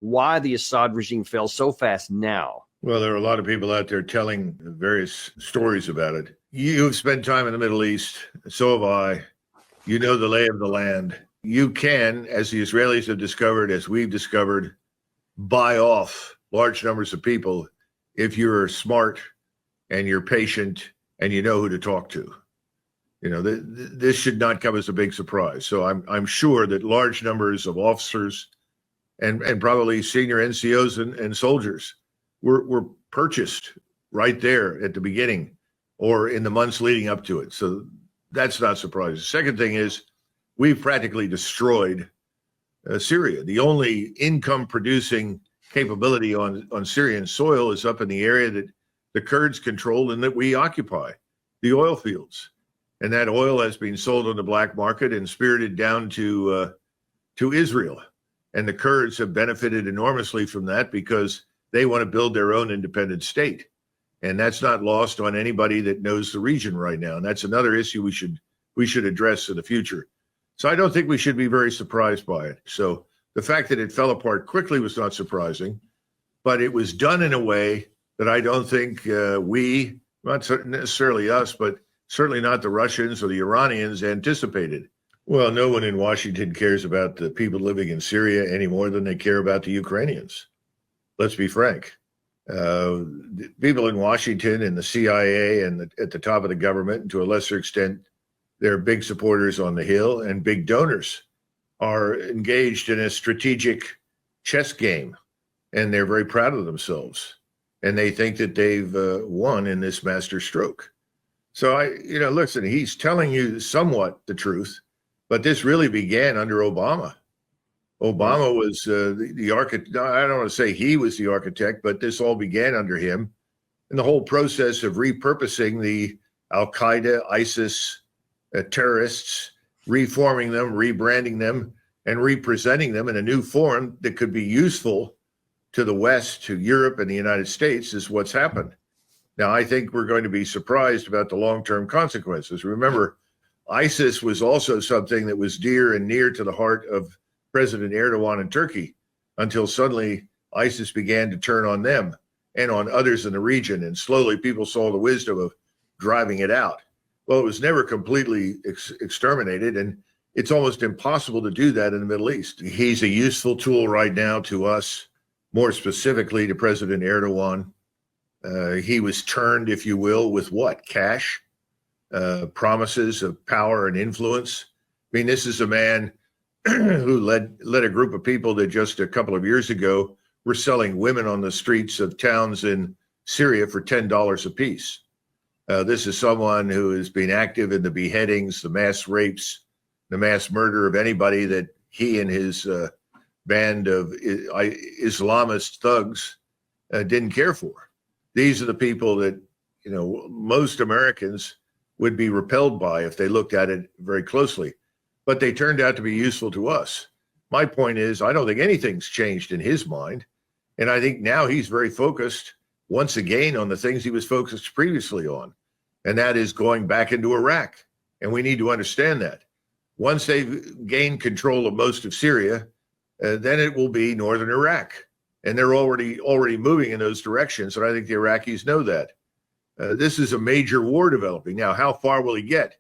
why the Assad regime fell so fast now. Well, there are a lot of people out there telling various stories about it. You've spent time in the Middle East, so have I. You know the lay of the land. You can, as the Israelis have discovered, as we've discovered, buy off large numbers of people if you're smart and you're patient and you know who to talk to. You know, this should not come as a big surprise. So I'm sure that large numbers of officers and probably senior NCOs and soldiers were purchased right there at the beginning or in the months leading up to it. So that's not surprising. The second thing is we've practically destroyed Syria. The only income producing capability on Syrian soil is up in the area that the Kurds control and that we occupy, the oil fields. And that oil has been sold on the black market and spirited down to Israel. And the Kurds have benefited enormously from that because they want to build their own independent state. And that's not lost on anybody that knows the region right now. And that's another issue we should address in the future. So I don't think we should be very surprised by it. So the fact that it fell apart quickly was not surprising, but it was done in a way that I don't think we, not necessarily us, but certainly not the Russians or the Iranians anticipated. Well, no one in Washington cares about the people living in Syria any more than they care about the Ukrainians. Let's be frank. People in Washington and the CIA and at the top of the government, and to a lesser extent, they're big supporters on the Hill and big donors, are engaged in a strategic chess game, and they're very proud of themselves. And they think that they've won in this master stroke. So listen, he's telling you somewhat the truth, but this really began under Obama. Obama was the architect. I don't want to say he was the architect, but this all began under him. And the whole process of repurposing the Al-Qaeda, ISIS terrorists, reforming them, rebranding them, and representing them in a new form that could be useful to the West, to Europe and the United States is what's happened. Now, I think we're going to be surprised about the long-term consequences. Remember, ISIS was also something that was dear and near to the heart of President Erdogan in Turkey until suddenly ISIS began to turn on them and on others in the region. And slowly people saw the wisdom of driving it out. Well, it was never completely exterminated, and it's almost impossible to do that in the Middle East. He's a useful tool right now to us, more specifically to President Erdogan. He was turned, if you will, with what? Cash, promises of power and influence. I mean, this is a man who led a group of people that just a couple of years ago were selling women on the streets of towns in Syria for $10 a piece. This is someone who has been active in the beheadings, the mass rapes, the mass murder of anybody that he and his band of Islamist thugs didn't care for. These are the people that, most Americans would be repelled by if they looked at it very closely. But they turned out to be useful to us. My point is, I don't think anything's changed in his mind. And I think now he's very focused once again on the things he was focused previously on. And that is going back into Iraq. And we need to understand that. Once they've gained control of most of Syria, then it will be northern Iraq. And they're already moving in those directions. And I think the Iraqis know that. This is a major war developing. Now, how far will he get?